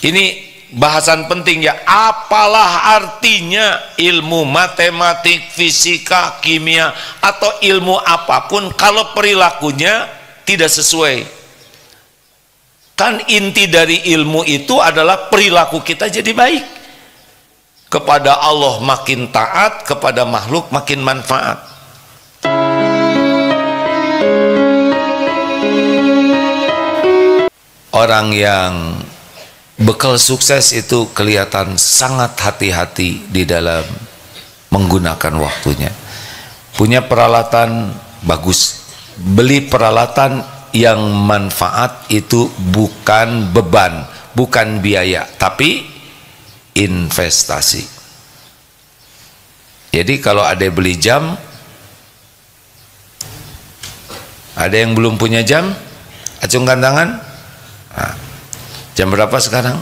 Ini bahasan penting ya. Apalah artinya ilmu matematik, fisika, kimia, atau ilmu apapun kalau perilakunya tidak sesuai. Kan inti dari ilmu itu adalah perilaku kita jadi baik. Kepada Allah makin taat, kepada makhluk makin manfaat. Orang yang bekal sukses itu kelihatan sangat hati-hati di dalam menggunakan waktunya. Punya peralatan bagus. Beli peralatan yang manfaat itu bukan beban, bukan biaya, tapi investasi. Jadi kalau ada beli jam, ada yang belum punya jam, acungkan tangan. Nah, jam berapa sekarang?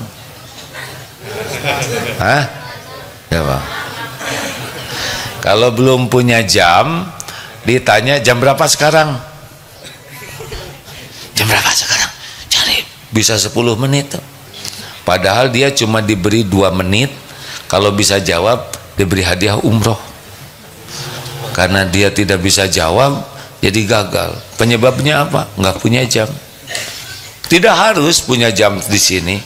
Hah? Ya, Bang. Kalau belum punya jam, ditanya jam berapa sekarang? Jam berapa sekarang? Cari, bisa 10 menit. Padahal dia cuma diberi 2 menit. Kalau bisa jawab, diberi hadiah umroh. Karena dia tidak bisa jawab, jadi gagal. Penyebabnya apa? Nggak punya jam. Tidak harus punya jam di sini,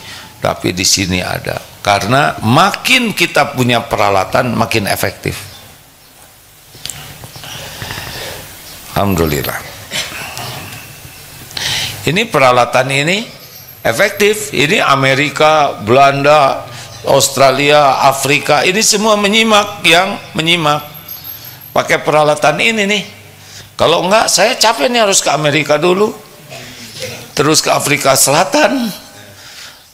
tapi di sini ada. Karena makin kita punya peralatan, makin efektif. Alhamdulillah. Ini peralatan ini efektif. Ini Amerika, Belanda, Australia, Afrika, ini semua menyimak, yang menyimak pakai peralatan ini nih. Kalau enggak, saya capek nih harus ke Amerika dulu, terus ke Afrika Selatan,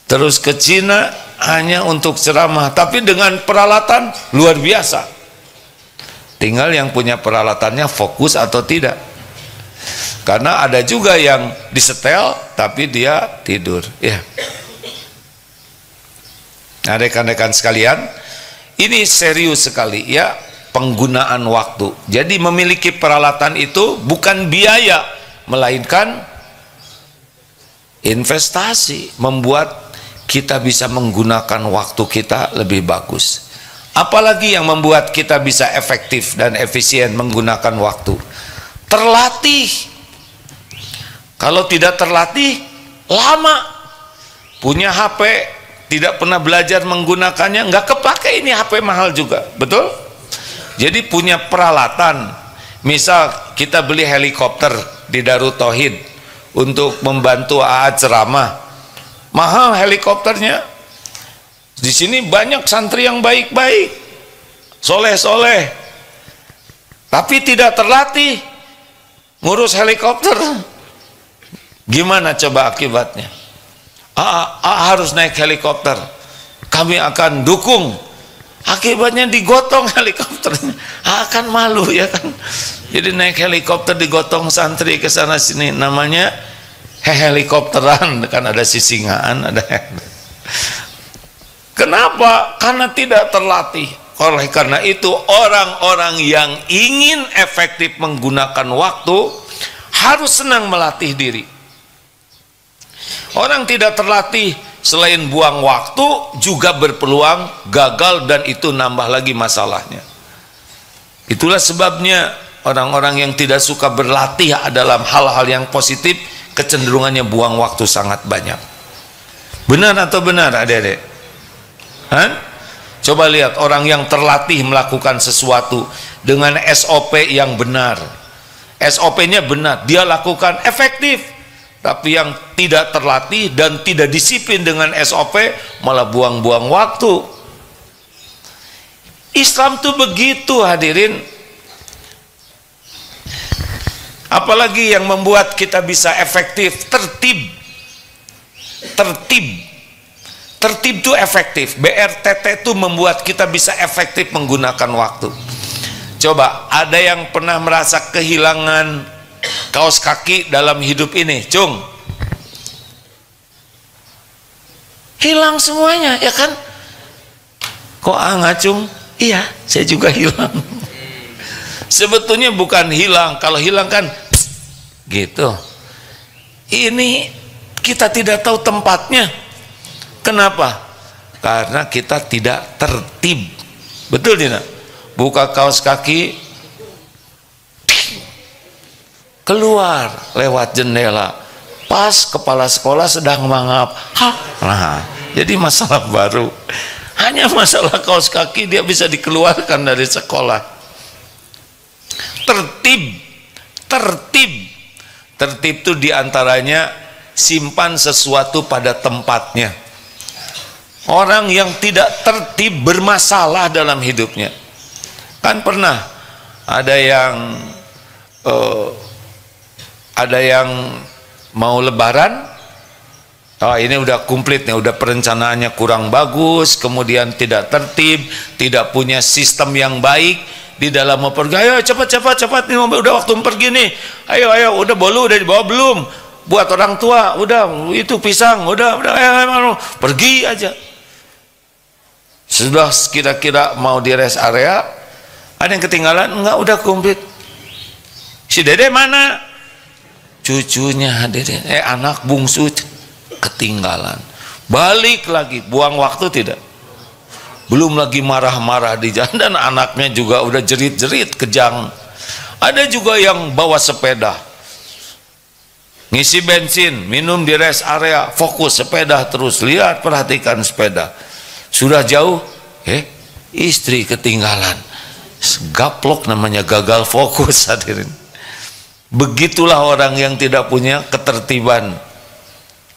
terus ke Cina hanya untuk ceramah. Tapi dengan peralatan luar biasa. Tinggal yang punya peralatannya fokus atau tidak. Karena ada juga yang disetel tapi dia tidur ya. Nah, rekan-rekan sekalian, ini serius sekali ya, penggunaan waktu. Jadi memiliki peralatan itu bukan biaya, melainkan investasi, membuat kita bisa menggunakan waktu kita lebih bagus. Apalagi yang membuat kita bisa efektif dan efisien menggunakan waktu? Terlatih. Kalau tidak terlatih, lama. Punya HP, tidak pernah belajar menggunakannya, nggak kepake. Ini HP mahal juga, betul? Jadi punya peralatan. Misal kita beli helikopter di Darut Tauhid untuk membantu AA ceramah, mahal helikopternya. Di sini banyak santri yang baik-baik, soleh-soleh, tapi tidak terlatih ngurus helikopter. Gimana coba akibatnya? Harus naik helikopter, kami akan dukung. Akibatnya digotong helikopternya, akan malu ya kan. Jadi naik helikopter digotong santri ke sana sini, namanya helikopteran, kan ada sisingaan, ada. Kenapa? Karena tidak terlatih. Oleh karena itu, orang-orang yang ingin efektif menggunakan waktu harus senang melatih diri. Orang tidak terlatih selain buang waktu juga berpeluang gagal, dan itu nambah lagi masalahnya. Itulah sebabnya orang-orang yang tidak suka berlatih dalam hal-hal yang positif kecenderungannya buang waktu sangat banyak. Benar atau benar adik-adik? Coba lihat orang yang terlatih melakukan sesuatu dengan SOP yang benar. SOP-nya benar, dia lakukan efektif. Tapi yang tidak terlatih dan tidak disiplin dengan SOP malah buang-buang waktu. Islam tuh begitu hadirin. Apalagi yang membuat kita bisa efektif? Tertib. Tertib itu efektif. BRTT itu membuat kita bisa efektif menggunakan waktu. Coba, ada yang pernah merasa kehilangan kaos kaki dalam hidup ini? Cung, hilang semuanya ya kan? Kok ngacung? Iya, saya juga hilang. Sebetulnya bukan hilang. Kalau hilang kan pst, gitu. Ini kita tidak tahu tempatnya. Kenapa? Karena kita tidak tertib. Betul tidak? Buka kaos kaki, keluar lewat jendela, pas kepala sekolah sedang mangap. Nah, jadi masalah baru. Hanya masalah kaos kaki dia bisa dikeluarkan dari sekolah. Tertib itu diantaranya simpan sesuatu pada tempatnya. Orang yang tidak tertib bermasalah dalam hidupnya. Kan pernah ada yang mau lebaran, oh ini udah komplit nih, udah perencanaannya kurang bagus, kemudian tidak tertib, tidak punya sistem yang baik di dalam mau pergi. Ayo cepat nih, udah waktu pergi nih. Ayo udah bolu udah dibawa belum? Buat orang tua udah, itu pisang udah ayo, pergi aja. Sudah kira-kira mau di rest area, ada yang ketinggalan? Enggak, udah komplit. Si Dede mana? Cucunya Dede, anak bungsu ketinggalan. Balik lagi, buang waktu tidak? Belum lagi marah-marah di jalan, dan anaknya juga udah jerit-jerit kejang. Ada juga yang bawa sepeda, ngisi bensin, minum di rest area, fokus sepeda terus, lihat perhatikan sepeda. Sudah jauh, istri ketinggalan. Gaplok namanya, gagal fokus, hadirin. Begitulah orang yang tidak punya ketertiban.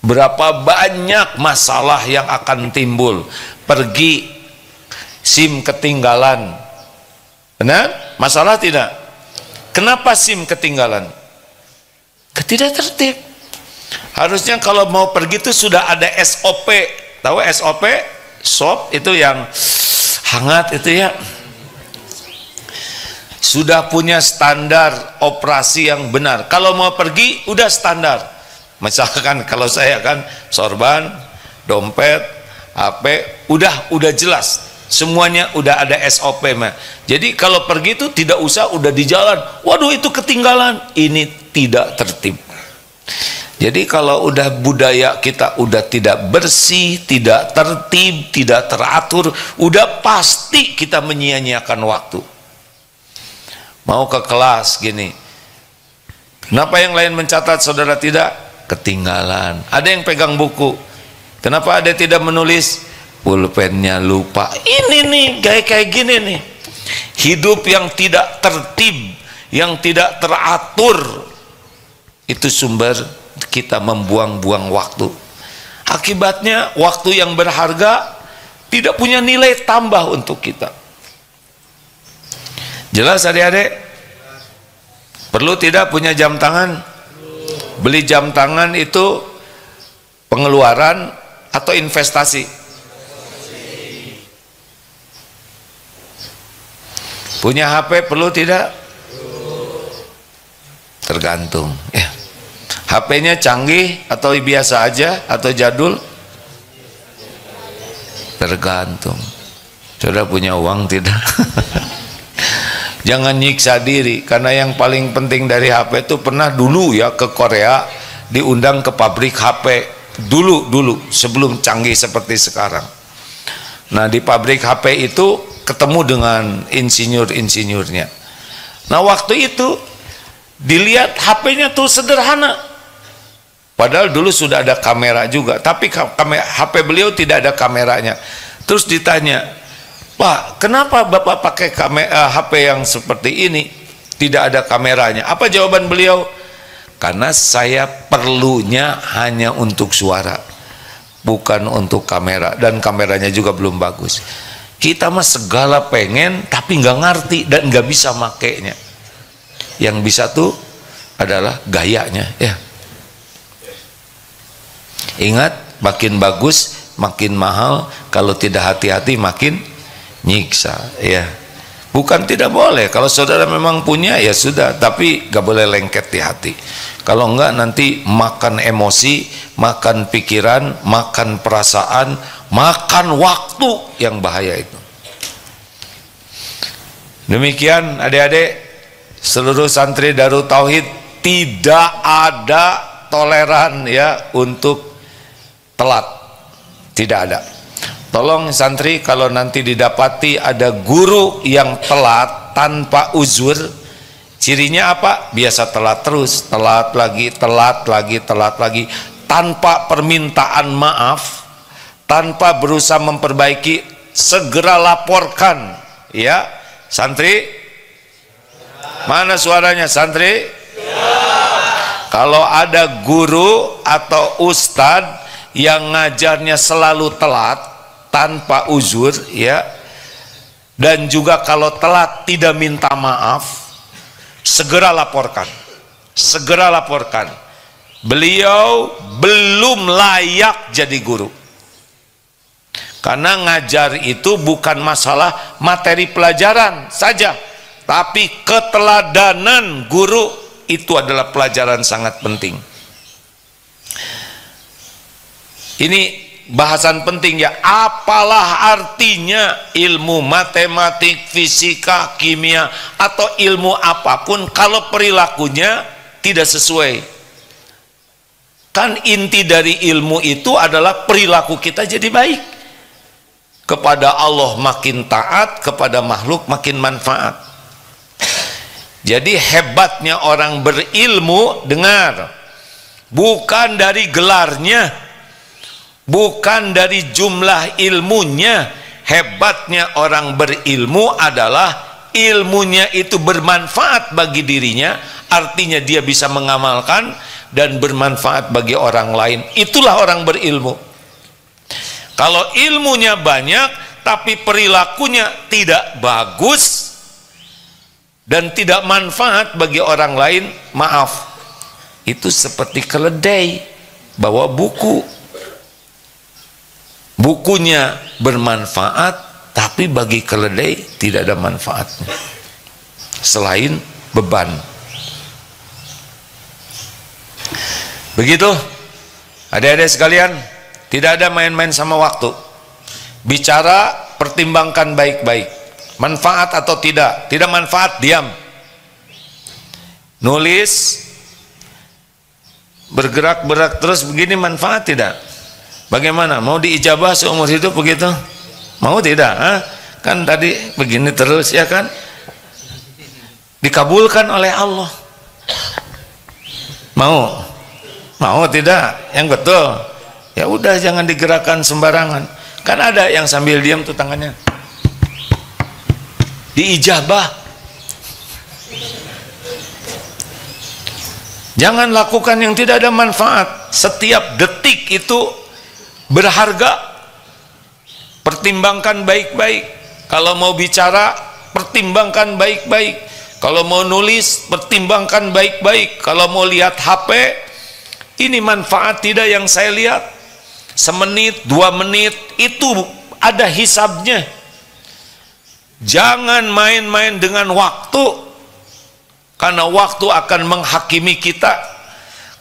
Berapa banyak masalah yang akan timbul. Pergi, SIM ketinggalan. Benar? Masalah tidak? Kenapa SIM ketinggalan? Tidak tertib. Harusnya kalau mau pergi itu sudah ada SOP. Tahu SOP? SOP itu yang hangat itu ya. Sudah punya standar operasi yang benar. Kalau mau pergi udah standar. Misalkan kalau saya kan sorban, dompet, HP, udah jelas. Semuanya udah ada SOP mah. Jadi kalau pergi itu tidak usah udah di jalan. Waduh itu ketinggalan. Ini tidak tertib. Jadi kalau udah budaya kita udah tidak bersih, tidak tertib, tidak teratur, udah pasti kita menyia-nyiakan waktu. Mau ke kelas gini, kenapa yang lain mencatat saudara tidak? Ketinggalan. Ada yang pegang buku, kenapa ada tidak menulis? Pulpennya lupa. Ini nih kayak gini nih, hidup yang tidak tertib, yang tidak teratur, itu sumber kita membuang-buang waktu. Akibatnya waktu yang berharga tidak punya nilai tambah untuk kita. Jelas adik-adik? Perlu tidak punya jam tangan? Beli jam tangan itu pengeluaran atau investasi? Punya HP perlu tidak? Tergantung ya. HP-nya canggih atau biasa aja atau jadul? Tergantung. Sudah punya uang tidak? Jangan nyiksa diri, karena yang paling penting dari HP itu pernah dulu ya ke Korea, diundang ke pabrik HP dulu sebelum canggih seperti sekarang. Nah di pabrik HP itu ketemu dengan insinyurnya. Nah waktu itu dilihat HP-nya tuh sederhana, padahal dulu sudah ada kamera juga, tapi HP beliau tidak ada kameranya. Terus ditanya, Pak, kenapa Bapak pakai HP yang seperti ini, tidak ada kameranya? Apa jawaban beliau? Karena saya perlunya hanya untuk suara, bukan untuk kamera, dan kameranya juga belum bagus. Kita mah segala pengen tapi nggak ngerti dan nggak bisa makainya. Yang bisa tuh adalah gayanya ya. Ingat, makin bagus makin mahal, kalau tidak hati-hati makin nyiksa ya. Bukan tidak boleh, kalau saudara memang punya ya sudah, tapi gak boleh lengket di hati. Kalau enggak nanti makan emosi, makan pikiran, makan perasaan, makan waktu, yang bahaya itu. Demikian adik-adik, seluruh santri Darut Tauhid, tidak ada toleran ya untuk telat. Tidak ada. Tolong santri, kalau nanti didapati ada guru yang telat tanpa uzur, cirinya apa? Biasa telat terus, telat lagi, tanpa permintaan maaf, tanpa berusaha memperbaiki, segera laporkan. Ya, santri, mana suaranya santri? Kalau ada guru atau ustadz yang ngajarnya selalu telat tanpa uzur, ya, dan juga kalau telat tidak minta maaf, segera laporkan, segera laporkan. Beliau belum layak jadi guru. Karena ngajar itu bukan masalah materi pelajaran saja, tapi keteladanan guru itu adalah pelajaran sangat penting. Ini bahasan penting ya. Apalah artinya ilmu matematik, fisika, kimia, atau ilmu apapun kalau perilakunya tidak sesuai. Kan inti dari ilmu itu adalah perilaku kita jadi baik. Kepada Allah makin taat, kepada makhluk makin manfaat. Jadi hebatnya orang berilmu, dengar, bukan dari gelarnya, bukan dari jumlah ilmunya. Hebatnya orang berilmu adalah ilmunya itu bermanfaat bagi dirinya, artinya dia bisa mengamalkan dan bermanfaat bagi orang lain. Itulah orang berilmu. Kalau ilmunya banyak tapi perilakunya tidak bagus dan tidak manfaat bagi orang lain, maaf, itu seperti keledai bawa buku. Bukunya bermanfaat, tapi bagi keledai tidak ada manfaatnya selain beban. Begitu adik-adik sekalian, tidak ada main-main sama waktu. Bicara, pertimbangkan baik-baik, manfaat atau tidak. Tidak manfaat, diam. Nulis, bergerak-gerak terus begini, manfaat tidak? Bagaimana? Mau diijabah seumur hidup begitu? Mau tidak? Hah? Kan tadi begini terus, ya kan? Dikabulkan oleh Allah. Mau? Mau tidak? Yang betul. Ya udah, jangan digerakkan sembarangan. Kan ada yang sambil diam tuh tangannya diijabah. Jangan lakukan yang tidak ada manfaat. Setiap detik itu berharga. Pertimbangkan baik-baik. Kalau mau bicara, pertimbangkan baik-baik. Kalau mau nulis, pertimbangkan baik-baik. Kalau mau lihat HP, ini manfaat tidak yang saya lihat? Semenit, 2 menit, itu ada hisabnya. Jangan main-main dengan waktu, karena waktu akan menghakimi kita.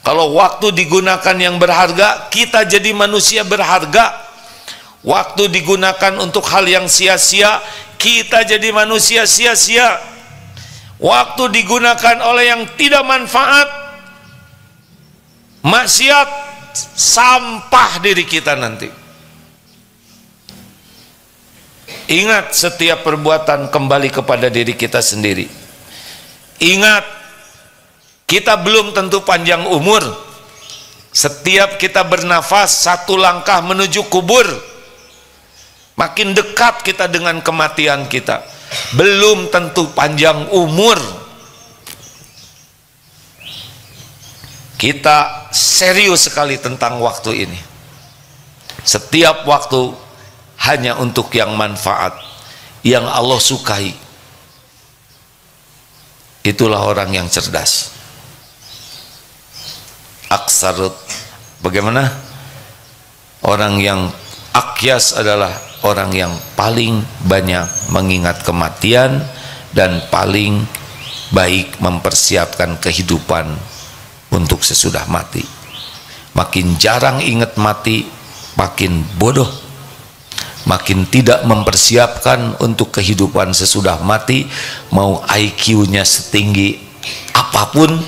Kalau waktu digunakan yang berharga, kita jadi manusia berharga. Waktu digunakan untuk hal yang sia-sia, kita jadi manusia sia-sia. Waktu digunakan oleh yang tidak manfaat, maksiat, sampah diri kita nanti. Ingat, setiap perbuatan kembali kepada diri kita sendiri. Ingat, kita belum tentu panjang umur. Setiap kita bernafas, 1 langkah menuju kubur. Makin dekat kita dengan kematian kita. Belum tentu panjang umur. Kita serius sekali tentang waktu ini. Setiap waktu hanya untuk yang manfaat, yang Allah sukai. Itulah orang yang cerdas. Aksarut, bagaimana? Orang yang akyas adalah orang yang paling banyak mengingat kematian dan paling baik mempersiapkan kehidupan untuk sesudah mati. Makin jarang ingat mati, makin bodoh. Makin tidak mempersiapkan untuk kehidupan sesudah mati, mau IQ-nya setinggi apapun,